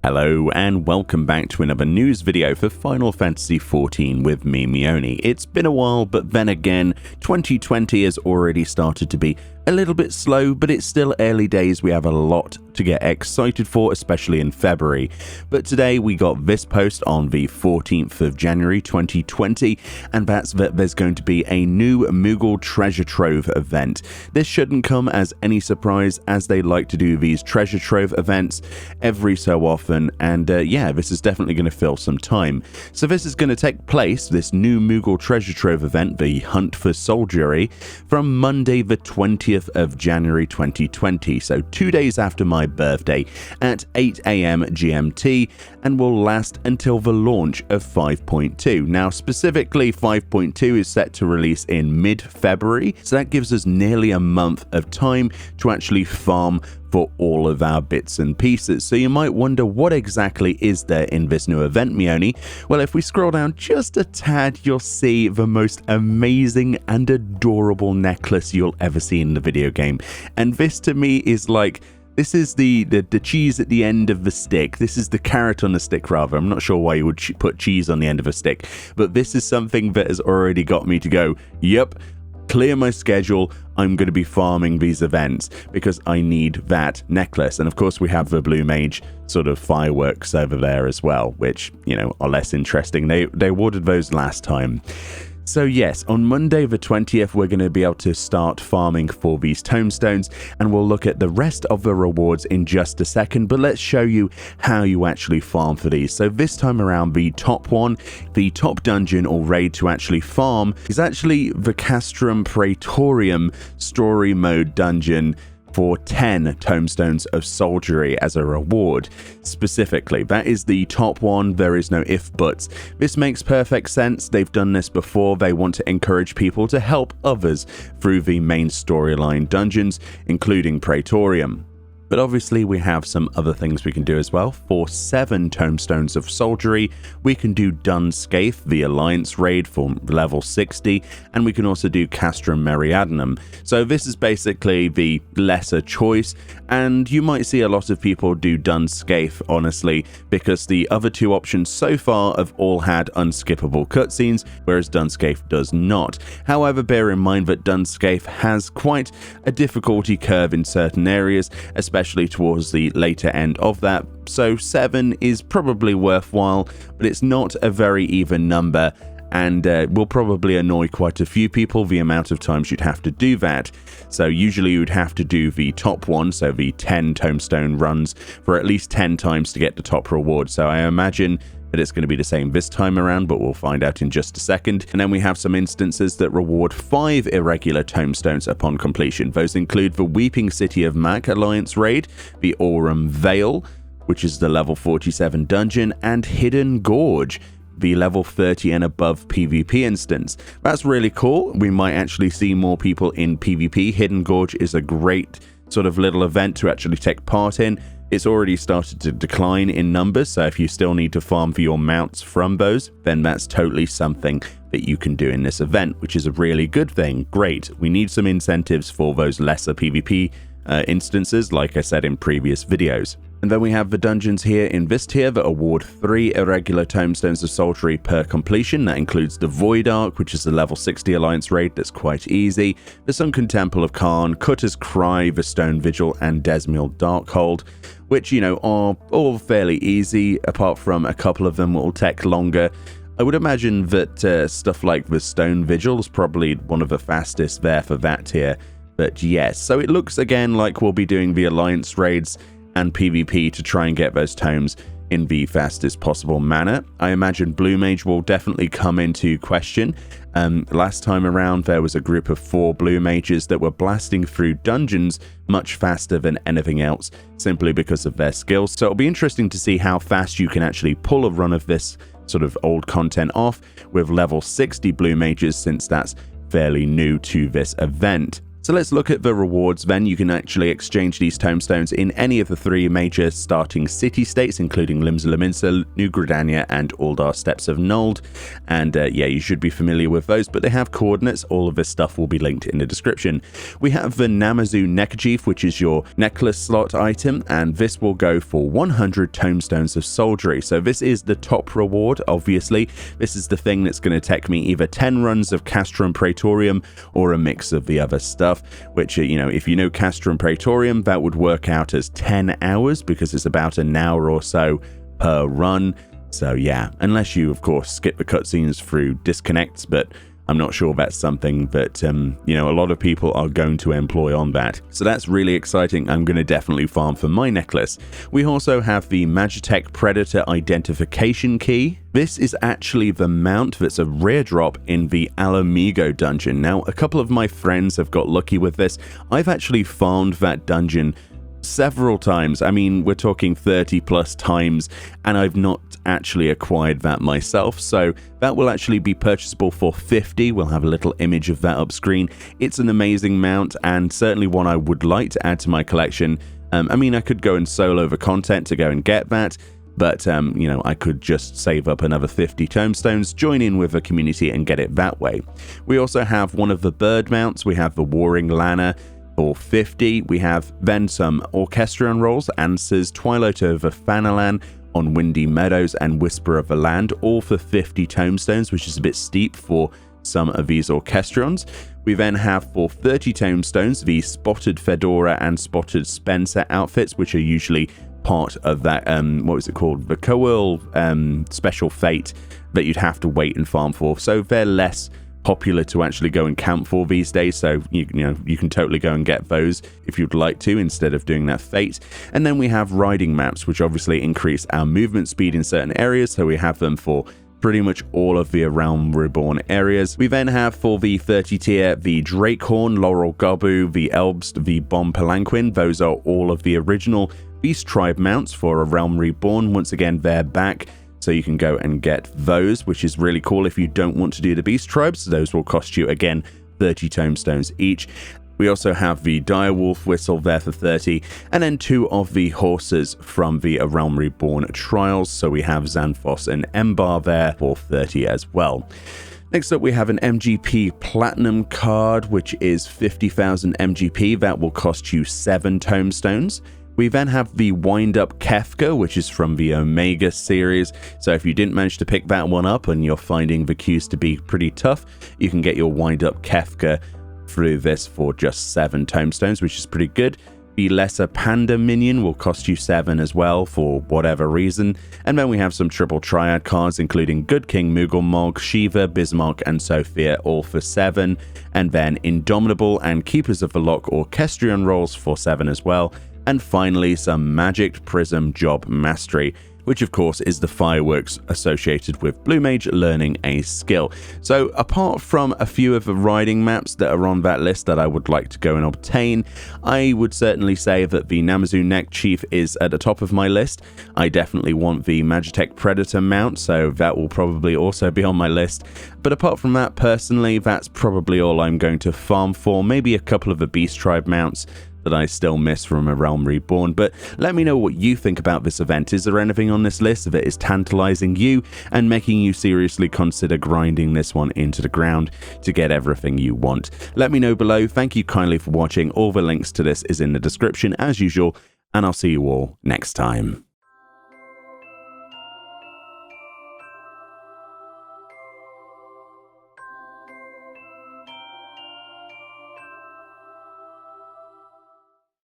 Hello and welcome back to another news video for Final Fantasy XIV with me, Meoni. It's been a while, but then again, 2020 has already started to be a little bit slow, but it's still early days. We have a lot to get excited for, especially in February. But today we got this post on the 14th of January 2020, and that's that there's going to be a new Moogle Treasure Trove event. This shouldn't come as any surprise, as they like to do these Treasure Trove events every so often, and yeah, this is definitely going to fill some time. So this is going to take place, this new Moogle Treasure Trove event, the Hunt for Soldiery, from Monday the 20th of January 2020, so 2 days after my birthday at 8 AM GMT, and will last until the launch of 5.2. Now specifically 5.2 is set to release in mid-February, so that gives us nearly a month of time to actually farm for all of our bits and pieces. So you might wonder, what exactly is there in this new event, Meoni? Well, if we scroll down just a tad, you'll see the most amazing and adorable necklace you'll ever see in the video game. And this to me is like, this is the cheese at the end of the stick. This is the carrot on the stick, rather. I'm not sure why you would put cheese on the end of a stick, but this is something that has already got me to go, yep, clear my schedule. I'm going to be farming these events because I need that necklace. And of course we have the Blue Mage sort of fireworks over there as well, which, you know, are less interesting. They awarded those last time. So yes, on Monday the 20th, we're going to be able to start farming for these tomestones, and we'll look at the rest of the rewards in just a second, but let's show you how you actually farm for these. So this time around, the top one, the top dungeon or raid to actually farm is actually the Castrum Praetorium story mode dungeon for 10 tomestones of soldiery as a reward. Specifically, that is the top one. There is no if buts. This makes perfect sense. They've done this before. They want to encourage people to help others through the main storyline dungeons, including Praetorium. But obviously we have some other things we can do as well. For 7 tomestones of soldiery, we can do Dunscape, the Alliance raid for level 60, and we can also do Castrum Meriadenum. So this is basically the lesser choice, and you might see a lot of people do Dunscape, honestly, because the other two options so far have all had unskippable cutscenes, whereas Dunscape does not. However, bear in mind that Dunscape has quite a difficulty curve in certain areas, especially towards the later end of that, so 7 is probably worthwhile, but it's not a very even number, and will probably annoy quite a few people the amount of times you'd have to do that. So usually you'd have to do the top one, so the 10 tomestone runs, for at least 10 times to get the top reward. So I imagine that it's going to be the same this time around, but we'll find out in just a second. And then we have some instances that reward 5 irregular tomestones upon completion. Those include the Weeping City of Mac Alliance raid, the Aurum Vale, which is the level 47 dungeon, and Hidden Gorge, the level 30 and above PvP instance. That's really cool. We might actually see more people in PvP. Hidden Gorge is a great sort of little event to actually take part in. It's already started to decline in numbers, so if you still need to farm for your mounts from those, then that's totally something that you can do in this event, which is a really good thing. Great. We need some incentives for those lesser PvP instances, like I said in previous videos. And then we have the dungeons here in this tier that award 3 irregular tomestones of soldiery per completion. That includes the Void Ark, which is the level 60 Alliance raid that's quite easy, the Sunken Temple of Kharn, Cutter's Cry, the Stone Vigil, and Desmiel Darkhold, which, you know, are all fairly easy, apart from a couple of them will take longer. I would imagine that stuff like the Stone Vigil is probably one of the fastest there for that tier. But yes, so it looks again like we'll be doing the Alliance raids and PvP to try and get those tomes in the fastest possible manner. I imagine Blue Mage will definitely come into question. Last time around there was a group of 4 Blue Mages that were blasting through dungeons much faster than anything else, simply because of their skills. So it'll be interesting to see how fast you can actually pull a run of this sort of old content off with level 60 Blue Mages, since that's fairly new to this event. So let's look at the rewards then. You can actually exchange these tomestones in any of the 3 major starting city-states, including Limsa Lominsa, New Gridania, and Aldar Steppes of Nold. And yeah, you should be familiar with those, but they have coordinates. All of this stuff will be linked in the description. We have the Namazu Neckerchief, which is your necklace slot item, and this will go for 100 tomestones of soldiery. So this is the top reward, obviously. This is the thing that's going to take me either 10 runs of Castrum Praetorium or a mix of the other stuff, which, you know, if you know Castrum Praetorium, that would work out as 10 hours because it's about an hour or so per run. So yeah, unless you, of course, skip the cutscenes through disconnects, but I'm not sure that's something that, you know, a lot of people are going to employ on that. So that's really exciting. I'm going to definitely farm for my necklace. We also have the Magitek Predator Identification Key. This is actually the mount that's a rare drop in the Alamigo dungeon. Now, a couple of my friends have got lucky with this. I've actually farmed that dungeon several times. I mean, we're talking 30 plus times, and I've not actually acquired that myself. So that will actually be purchasable for 50. We'll have a little image of that up screen. It's an amazing mount and certainly one I would like to add to my collection. I mean, I could go and solo the content to go and get that, but you know, I could just save up another 50 tomestones, join in with the community and get it that way. We also have one of the bird mounts. We have the Warring Lanner for 50. We have then some Orchestrion rolls, Answers, Twilight over Fanalan, On Windy Meadows, and Whisper of the Land, all for 50 tomestones, which is a bit steep for some of these Orchestrions. We then have for 30 tomestones the Spotted Fedora and Spotted Spencer outfits, which are usually part of that, what was it called? The Coel special fate that you'd have to wait and farm for. So they're less popular to actually go and camp for these days, so you know, you can totally go and get those if you'd like to instead of doing that fate. And then we have riding maps, which obviously increase our movement speed in certain areas, so we have them for pretty much all of the Realm Reborn areas. We then have for the 30 tier the Drakehorn, Laurel Gabu, the Elbst, the Bomb Palanquin. Those are all of the original Beast Tribe mounts for a Realm Reborn. Once again, they're back, so you can go and get those, which is really cool if you don't want to do the Beast Tribes. Those will cost you, again, 30 tomestones each. We also have the Direwolf Whistle there for 30, and then 2 of the horses from the A Realm Reborn trials. So we have Xanthos and Embar there for 30 as well. Next up, we have an MGP Platinum card, which is 50,000 MGP. That will cost you 7 tomestones. We then have the Windup Kefka, which is from the Omega series. So if you didn't manage to pick that one up and you're finding the queues to be pretty tough, you can get your Windup Kefka through this for just 7 tomestones, which is pretty good. The Lesser Panda minion will cost you 7 as well for whatever reason. And then we have some triple triad cards, including Good King Moogle Mog, Shiva, Bismarck, and Sophia, all for 7. And then Indomitable and Keepers of the Lock Orchestrion rolls for 7 as well. And finally, some Magic Prism Job Mastery, which of course is the fireworks associated with Blue Mage learning a skill. So apart from a few of the riding maps that are on that list that I would like to go and obtain, I would certainly say that the Namazu Neckerchief is at the top of my list. I definitely want the Magitek Predator mount, so that will probably also be on my list. But apart from that, personally, that's probably all I'm going to farm for. Maybe a couple of the Beast Tribe mounts that I still miss from A Realm Reborn. But let me know what you think about this event. Is there anything on this list that is tantalizing you and making you seriously consider grinding this one into the ground to get everything you want? Let me know below. Thank you kindly for watching. All the links to this is in the description as usual, and I'll see you all next time.